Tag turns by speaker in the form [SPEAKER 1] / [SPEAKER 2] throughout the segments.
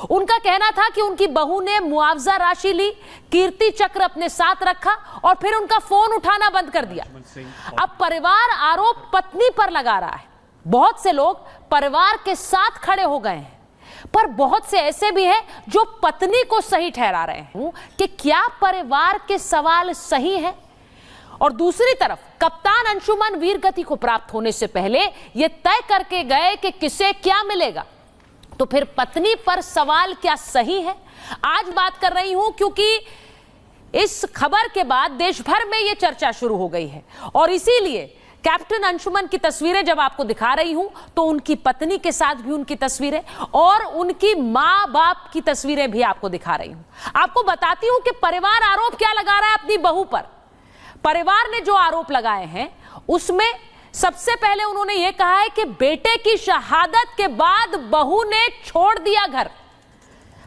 [SPEAKER 1] उनका कहना था कि उनकी बहू ने मुआवजा राशि ली, कीर्ति चक्र अपने साथ रखा और फिर उनका फोन उठाना बंद कर दिया। अब परिवार आरोप पत्नी पर लगा रहा है। बहुत से लोग परिवार के साथ खड़े हो गए हैं, पर बहुत से ऐसे भी हैं जो पत्नी को सही ठहरा रहे हैं कि क्या परिवार के सवाल सही है। और दूसरी तरफ कप्तान अंशुमन वीरगति को प्राप्त होने से पहले यह तय करके गए कि किसे क्या मिलेगा, तो फिर पत्नी पर सवाल क्या सही है। आज बात कर रही हूं क्योंकि इस खबर के बाद देश भर में यह चर्चा शुरू हो गई है और इसीलिए कैप्टन अंशुमन की तस्वीरें जब आपको दिखा रही हूं तो उनकी पत्नी के साथ भी उनकी तस्वीरें और उनकी मां बाप की तस्वीरें भी आपको दिखा रही हूं। आपको बताती हूं कि परिवार आरोप क्या लगा रहा है अपनी बहू पर। परिवार ने जो आरोप लगाए हैं उसमें सबसे पहले उन्होंने यह कहा है कि बेटे की शहादत के बाद बहू ने छोड़ दिया घर,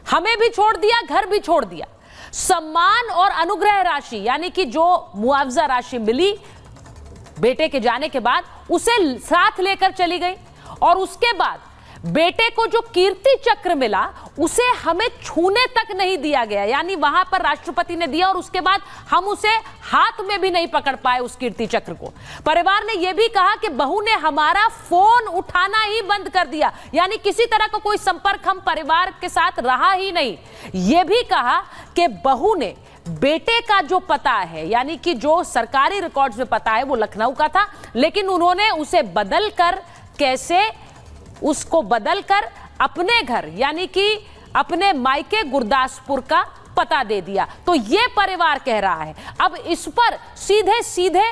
[SPEAKER 1] हमें भी छोड़ दिया, घर भी छोड़ दिया। सम्मान और अनुग्रह राशि यानी कि जो मुआवजा राशि मिली बेटे के जाने के बाद उसे साथ लेकर चली गई और उसके बाद बेटे को जो कीर्ति चक्र मिला उसे हमें छूने तक नहीं दिया गया, यानी वहां पर राष्ट्रपति ने दिया और उसके बाद हम उसे हाथ में भी नहीं पकड़ पाए उस कीर्ति चक्र को। परिवार ने यह भी कहा कि बहू ने हमारा फोन उठाना ही बंद कर दिया, यानी किसी तरह का कोई संपर्क हम परिवार के साथ रहा ही नहीं। यह भी कहा कि बहू ने बेटे का जो पता है यानी कि जो सरकारी रिकॉर्ड्स में पता है वो लखनऊ का था, लेकिन उन्होंने उसे बदलकर उसको बदलकर अपने घर यानी कि अपने मायके गुरदासपुर का पता दे दिया। तो ये परिवार कह रहा है। अब इस पर सीधे सीधे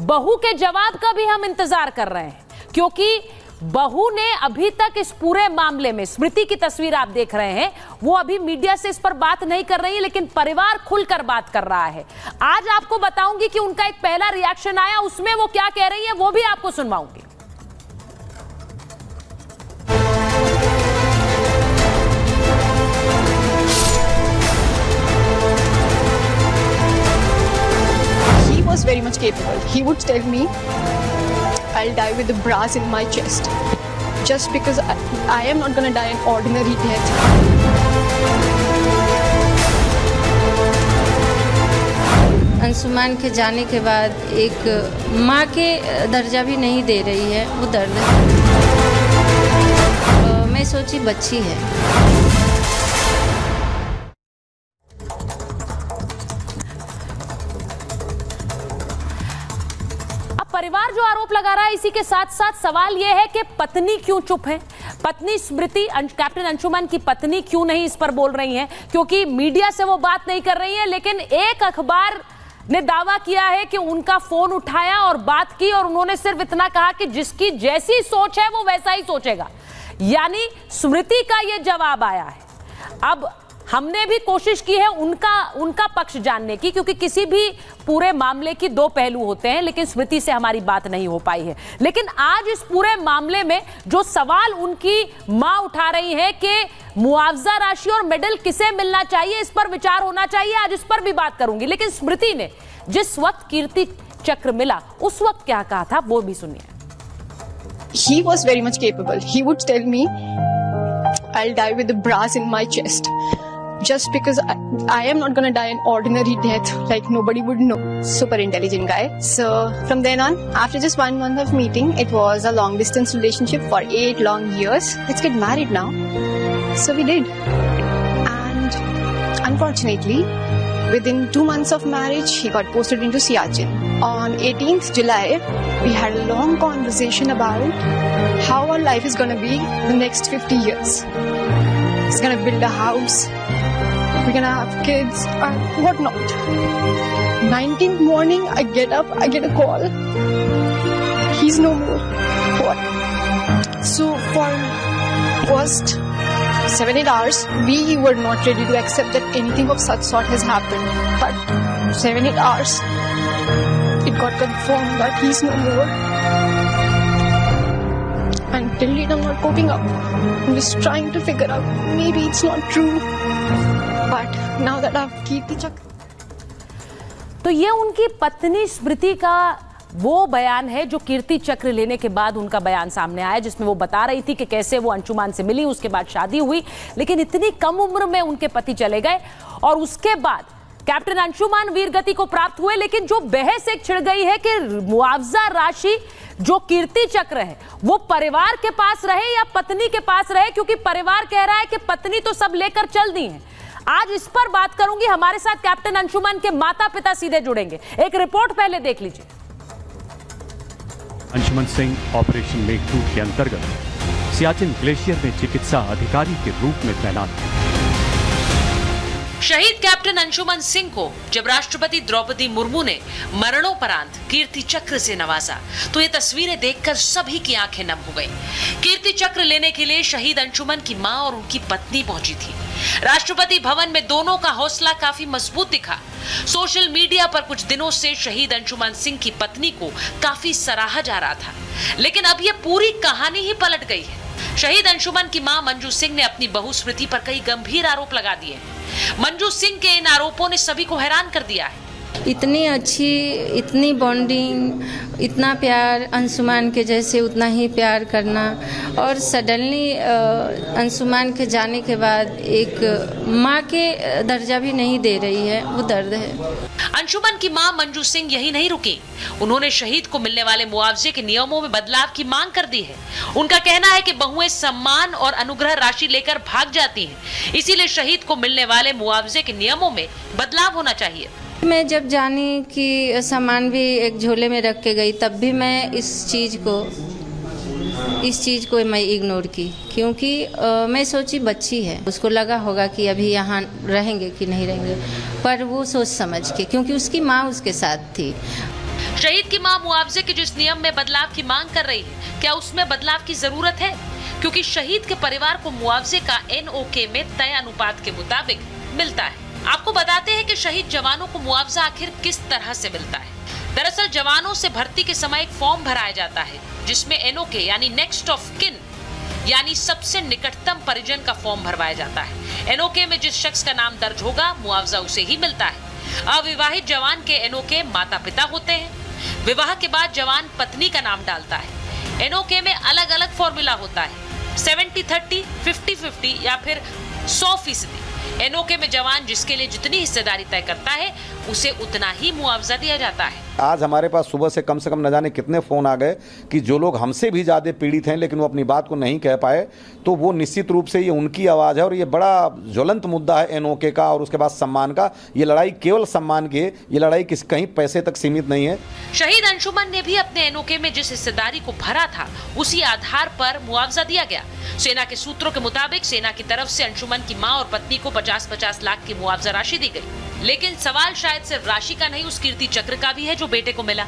[SPEAKER 1] बहू के जवाब का भी हम इंतजार कर रहे हैं, क्योंकि बहू ने अभी तक इस पूरे मामले में, स्मृति की तस्वीर आप देख रहे हैं, वो अभी मीडिया से इस पर बात नहीं कर रही है, लेकिन परिवार खुलकर बात कर रहा है। आज आपको बताऊंगी कि उनका एक पहला रिएक्शन आया, उसमें वो क्या कह रही है वो भी आपको सुनवाऊंगी।
[SPEAKER 2] He was very much capable. He would tell me, I'll die with the brass in my chest, just because I am not going to die an ordinary death.
[SPEAKER 3] Anshuman के जाने के बाद एक माँ के दर्जा भी नहीं दे रही है, वो दर्द है। मैं सोची बच्ची है।
[SPEAKER 1] परिवार जो आरोप लगा रहा है, इसी के साथ साथ सवाल यह है कि पत्नी क्यों चुप है। पत्नी स्मृति, कैप्टन अंशुमन की पत्नी क्यों नहीं इस पर बोल रही हैं, क्योंकि मीडिया से वो बात नहीं कर रही है, लेकिन एक अखबार ने दावा किया है कि उनका फोन उठाया और बात की और उन्होंने सिर्फ इतना कहा कि जिसकी जैसी सोच है वो वैसा ही सोचेगा, यानी स्मृति का ये जवाब आया है। अब हमने भी कोशिश की है उनका पक्ष जानने की, क्योंकि किसी भी पूरे मामले की दो पहलू होते हैं, लेकिन स्मृति से हमारी बात नहीं हो पाई है। लेकिन आज इस पूरे मामले में जो सवाल उनकी मां उठा रही है कि मुआवजा राशि और मेडल किसे मिलना चाहिए, इस पर विचार होना चाहिए, आज इस पर भी बात करूंगी। लेकिन स्मृति ने जिस वक्त कीर्ति चक्र मिला उस वक्त क्या कहा था वो भी सुनिए।
[SPEAKER 2] He was very much capable. He would tell me, I'll die with the brass in my chest, just because I am not going to die an ordinary death like nobody would know. Super intelligent guy. So from then on, after just 1 month of meeting, it was a long distance relationship for 8 long years. Let's get married now. So we did. And unfortunately, within 2 months of marriage, he got posted into Siachen. On 18th July, we had a long conversation about how our life is going to be the next 50 years. He's going to build a house. We're going to have kids and whatnot. 19th morning, I get up, I get a call. He's no more. What? So for first 7-8 hours, we were not ready to accept that anything of such sort has happened. But 7-8 hours, it got confirmed that he's no more. And till date, I'm not coping up. I'm just trying to figure out, maybe it's not true. But now that I've कीर्ति चक्र।
[SPEAKER 1] तो ये उनकी पत्नी स्मृति का वो बयान है जो कीर्ति चक्र लेने के बाद उनका बयान सामने आया, जिसमें वो बता रही थी कि कैसे वो अंशुमान से मिली, उसके बाद शादी हुई, लेकिन इतनी कम उम्र में उनके पति चले गए और उसके बाद कैप्टन अंशुमान वीरगति को प्राप्त हुए। लेकिन जो बहस एक छिड़ गई है कि मुआवजा राशि जो कीर्ति चक्र है वो परिवार के पास रहे या पत्नी के पास रहे, क्योंकि परिवार कह रहा है कि पत्नी तो सब लेकर चल दी है। आज इस पर बात करूंगी, हमारे साथ कैप्टन अंशुमान के माता पिता सीधे जुड़ेंगे। एक रिपोर्ट पहले देख लीजिए।
[SPEAKER 4] अंशुमन सिंह ऑपरेशन मेघदूत के अंतर्गत सियाचिन ग्लेशियर में चिकित्सा अधिकारी के रूप में तैनात थे।
[SPEAKER 1] शहीद कैप्टन अंशुमन सिंह को जब राष्ट्रपति द्रौपदी मुर्मू ने मरणोपरांत कीर्ति चक्र से नवाजा तो ये तस्वीरें देखकर सभी की आंखें नम हो गईं। कीर्ति चक्र लेने के लिए शहीद अंशुमन की मां और उनकी पत्नी पहुंची थी। राष्ट्रपति भवन में दोनों का हौसला काफी मजबूत दिखा। सोशल मीडिया पर कुछ दिनों से शहीद अंशुमन सिंह की पत्नी को काफी सराहा जा रहा था, लेकिन अब ये पूरी कहानी ही पलट गई है। शहीद अंशुमन की मां मंजू सिंह ने अपनी बहू स्मृति पर कई गंभीर आरोप लगा दिए हैं। मंजू सिंह के इन आरोपों ने सभी को हैरान कर दिया है।
[SPEAKER 3] इतनी अच्छी, इतनी बॉन्डिंग, इतना प्यार, अंशुमान के जैसे उतना ही प्यार करना, और सडनली अंशुमान के जाने के बाद एक माँ के दर्जा भी नहीं दे रही है, वो दर्द है।
[SPEAKER 1] अंशुमन की मां मंजू सिंह यही नहीं रुकी, उन्होंने शहीद को मिलने वाले मुआवजे के नियमों में बदलाव की मांग कर दी है। उनका कहना है कि बहुएं सम्मान और अनुग्रह राशि लेकर भाग जाती हैं, इसीलिए शहीद को मिलने वाले मुआवजे के नियमों में बदलाव होना चाहिए।
[SPEAKER 3] मैं जब जानी कि सामान भी एक झोले में रख के गई, तब भी मैं इस चीज़ को मैं इग्नोर की, क्योंकि मैं सोची बच्ची है, उसको लगा होगा कि अभी यहाँ रहेंगे कि नहीं रहेंगे, पर वो सोच समझ के, क्योंकि उसकी माँ उसके साथ थी।
[SPEAKER 1] शहीद की मां मुआवजे के जिस नियम में बदलाव की मांग कर रही है, क्या उसमें बदलाव की जरूरत है? क्योंकि शहीद के परिवार को मुआवजे का NOK में तय अनुपात के मुताबिक मिलता है। आपको बताते हैं कि शहीद जवानों को मुआवजा आखिर किस तरह से मिलता है। दरअसल जवानों से भर्ती के समय एक फॉर्म भराया जाता है, जिसमें NOK यानी नेक्स्ट ऑफ किन यानी सबसे निकटतम परिजन का फॉर्म भरवाया जाता है। NOK में जिस शख्स का नाम दर्ज होगा, मुआवजा उसे ही मिलता है। अविवाहित जवान के NOK माता पिता होते हैं। विवाह के बाद जवान पत्नी का नाम डालता है। NOK में अलग अलग फॉर्मूला होता है, 70-30, 50-50 या फिर 100%। NOK में जवान जिसके लिए जितनी हिस्सेदारी तय करता है, उसे उतना ही मुआवजा दिया जाता है।
[SPEAKER 5] आज हमारे पास सुबह से कम न जाने कितने फ़ोन आ गए कि जो लोग हमसे भी ज़्यादा पीड़ित हैं लेकिन वो अपनी बात को नहीं कह पाए, तो वो निश्चित रूप से ये उनकी आवाज़ है और ये बड़ा ज्वलंत मुद्दा है NOK का और उसके बाद सम्मान का। ये लड़ाई केवल सम्मान की है, ये लड़ाई कहीं पैसे तक सीमित नहीं है।
[SPEAKER 1] शहीद अंशुमन ने भी अपने NOK में जिस हिस्सेदारी को भरा था, उसी आधार पर मुआवजा दिया गया। सेना के सूत्रों के मुताबिक सेना की तरफ से अंशुमन की मां और पत्नी को 50-50 लाख की मुआवजा राशि दी गई, लेकिन सवाल शायद सिर्फ राशि का नहीं, उस कीर्ति चक्र का भी है जो बेटे को मिला।